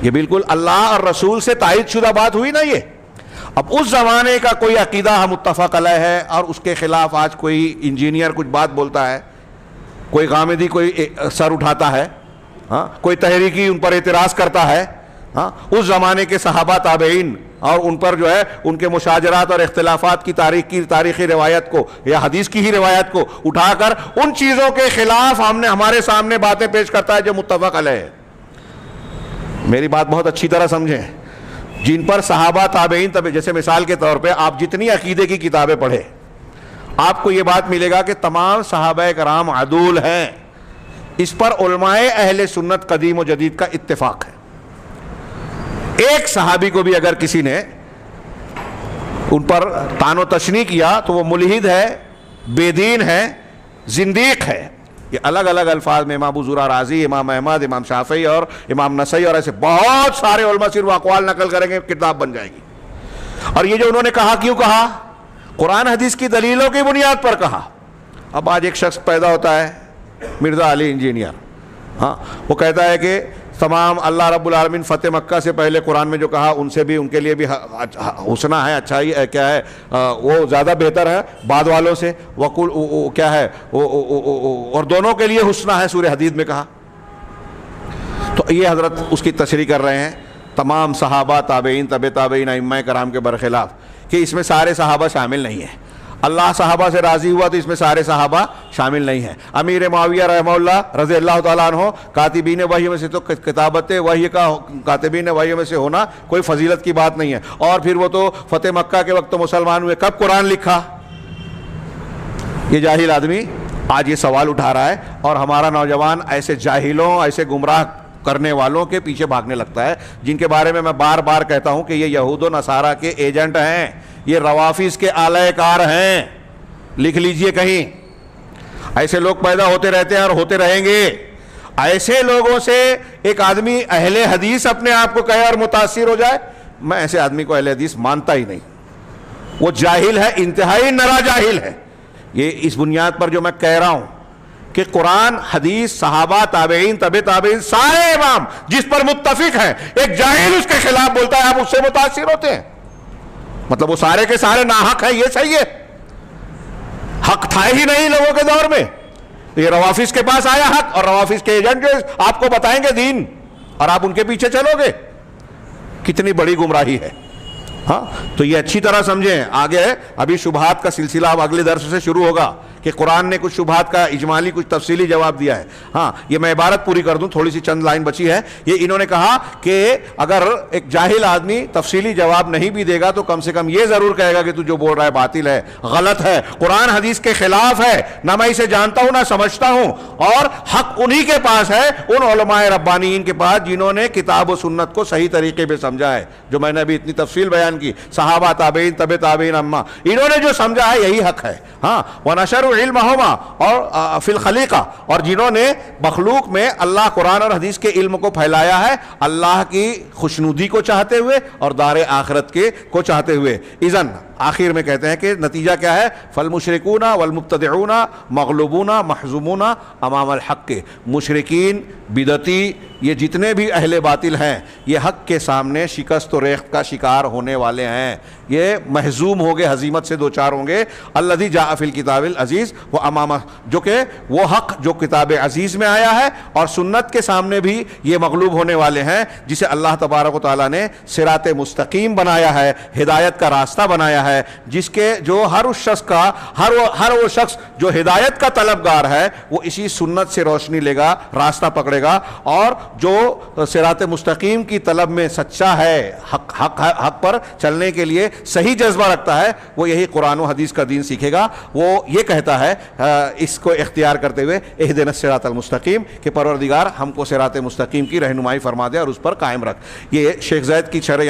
یہ بالکل اللہ اور رسول سے تائید شدہ بات ہوئی نا یہ. اب اس زمانے کا کوئی عقیدہ ہم متفق علیہ ہے اور اس کے خلاف آج کوئی انجینئر کچھ بات بولتا ہے, کوئی غامدی کوئی سر اٹھاتا ہے, کوئی تحریکی ان پر اعتراض کرتا ہے. اس زمانے کے صحابہ تابعین اور ان پر جو ہے ان کے مشاجرات اور اختلافات کی تاریخی روایت کو یا حدیث کی ہی روایت کو اٹھا کر ان چیزوں کے خلاف ہمارے سامنے باتیں پیش کرتا ہے جو متفق علیہ ہے. میری بات بہت اچھی طرح سمجھیں. جن پر صحابہ تابعین جیسے مثال کے طور پہ آپ جتنی عقیدے کی کتابیں پڑھیں آپ کو یہ بات ملے گا کہ تمام صحابہ کرام عدول ہیں. اس پر علماء اہل سنت قدیم و جدید کا اتفاق ہے. ایک صحابی کو بھی اگر کسی نے ان پر طعن و تشنیع کیا تو وہ ملحد ہے, بے دین ہے, زندیق ہے. یہ الگ الگ الفاظ میں امام ابو زرع رازی, امام احمد, امام شافعی اور امام نسائی اور ایسے بہت سارے علماء صرف اقوال نقل کریں گے, کتاب بن جائے گی. اور یہ جو انہوں نے کہا کیوں کہا؟ قرآن حدیث کی دلیلوں کی بنیاد پر کہا. اب آج ایک شخص پیدا ہوتا ہے مرزا علی انجینئر, وہ کہتا ہے کہ تمام اللہ رب العالمین فتح مکہ سے پہلے قرآن میں جو کہا ان سے بھی ان کے لیے بھی حسنہ ہے, اچھائی ہے, کیا ہے, وہ زیادہ بہتر ہے بعد والوں سے. وقل کیا ہے, اور دونوں کے لیے حسنہ ہے سورہ حدید میں کہا. تو یہ حضرت اس کی تشریح کر رہے ہیں تمام صحابہ تابعین تبع تابعین ائمہ کرام کے برخلاف کہ اس میں سارے صحابہ شامل نہیں ہیں. اللہ صحابہ سے راضی ہوا تو اس میں سارے صحابہ شامل نہیں ہیں. امیر معاویہ رحمہ اللہ رضی اللہ تعالیٰ عنہ کاتبین وحی میں سے تو کتابت وحی کا کاتبین وحی میں سے ہونا کوئی فضیلت کی بات نہیں ہے. اور پھر وہ تو فتح مکہ کے وقت مسلمان ہوئے, کب قرآن لکھا؟ یہ جاہل آدمی آج یہ سوال اٹھا رہا ہے اور ہمارا نوجوان ایسے جاہلوں ایسے گمراہ کرنے والوں کے پیچھے بھاگنے لگتا ہے جن کے بارے میں بار بار کہتا ہوں کہ یہ یہود و نصارہ کے ایجنٹ ہیں, یہ روافظ کے آلہ کار ہیں. لکھ لیجئے کہیں. ایسے لوگ پیدا ہوتے رہتے ہیں اور ہوتے رہیں گے. ایسے لوگوں سے ایک آدمی اہل حدیث اپنے آپ کو کہے اور متاثر ہو جائے, میں ایسے آدمی کو اہل حدیث مانتا ہی نہیں. وہ جاہل ہے, انتہائی نرا جاہل ہے. یہ اس بنیاد پر جو میں کہہ رہا ہوں کہ قرآن حدیث صحابہ تابعین تبع تابعین سارے امام جس پر متفق ہیں, ایک جاہل اس کے خلاف بولتا ہے آپ اس سے متاثر ہوتے ہیں. مطلب وہ سارے کے سارے ناحق ہیں, یہ صحیح ہے. حق تھا ہی نہیں لوگوں کے دور میں, یہ روافظ کے پاس آیا حق, اور روافظ کے ایجنٹ جو آپ کو بتائیں گے دین اور آپ ان کے پیچھے چلو گے. کتنی بڑی گمراہی ہے. تو یہ اچھی طرح سمجھیں. آگے ابھی شبہات کا سلسلہ اب اگلے درس سے شروع ہوگا کہ قرآن نے کچھ شبہات کا اجمالی کچھ تفصیلی جواب دیا ہے. یہ میں عبارت پوری کر دوں, تھوڑی سی چند لائن بچی ہے. یہ انہوں نے کہا کہ اگر ایک جاہل آدمی تفصیلی جواب نہیں بھی دے گا تو کم سے کم یہ ضرور کہے گا کہ تو جو بول رہا ہے باطل ہے, غلط ہے, قرآن حدیث کے خلاف ہے, نہ میں اسے جانتا ہوں نہ سمجھتا ہوں, اور حق انہی کے پاس ہے, ان علماء ربانیین کے پاس جنہوں نے کتاب و سنت کو صحیح طریقے پہ سمجھا ہے, جو میں نے ابھی اتنی تفصیل بیان کی. صحابہ تابعین تبع تابعین اما, انہوں نے جو سمجھا ہے یہی حق ہے. وَنَشَرُ عِلْمَهُمَا اور فی الخلیقہ, اور جنہوں نے مخلوق میں اللہ قرآن اور حدیث کے علم کو پھیلایا ہے اللہ کی خوشنودی کو چاہتے ہوئے اور دار آخرت کے کو چاہتے ہوئے. اذن آخر میں کہتے ہیں کہ نتیجہ کیا ہے؟ فالمشرکون والمبتدعون مغلوبون محزومون امام الحق. مشرکین بدعتی یہ جتنے بھی اہل باطل ہیں یہ حق کے سامنے شکست و ریخت کا شکار ہونے والے ہیں, یہ محزوم ہوں گے, ہزیمت سے دوچار ہوں گے. الذی جاء فی الکتاب العزیز و امام, جو کہ وہ حق جو کتاب عزیز میں آیا ہے اور سنت کے سامنے بھی یہ مغلوب ہونے والے ہیں, جسے اللہ تبارک و تعالیٰ نے صراط مستقیم بنایا ہے, ہدایت کا راستہ بنایا ہے, جس کے جو ہر اس شخص کا ہر وہ شخص جو ہدایت کا طلبگار ہے وہ اسی سنت سے روشنی لے گا, راستہ پکڑے گا, اور جو صراط مستقیم کی طلب میں سچا ہے, حق پر چلنے کے لیے صحیح جذبہ رکھتا ہے, وہ یہی قرآن و حدیث کا دین سیکھے گا. وہ یہ کہتا ہے اس کو اختیار کرتے ہوئے اہدنا الصراط المستقیم کہ پروردگار ہم کو صراط مستقیم کی رہنمائی فرما دے اور اس پر قائم رکھ. یہ شیخ زید کی شرح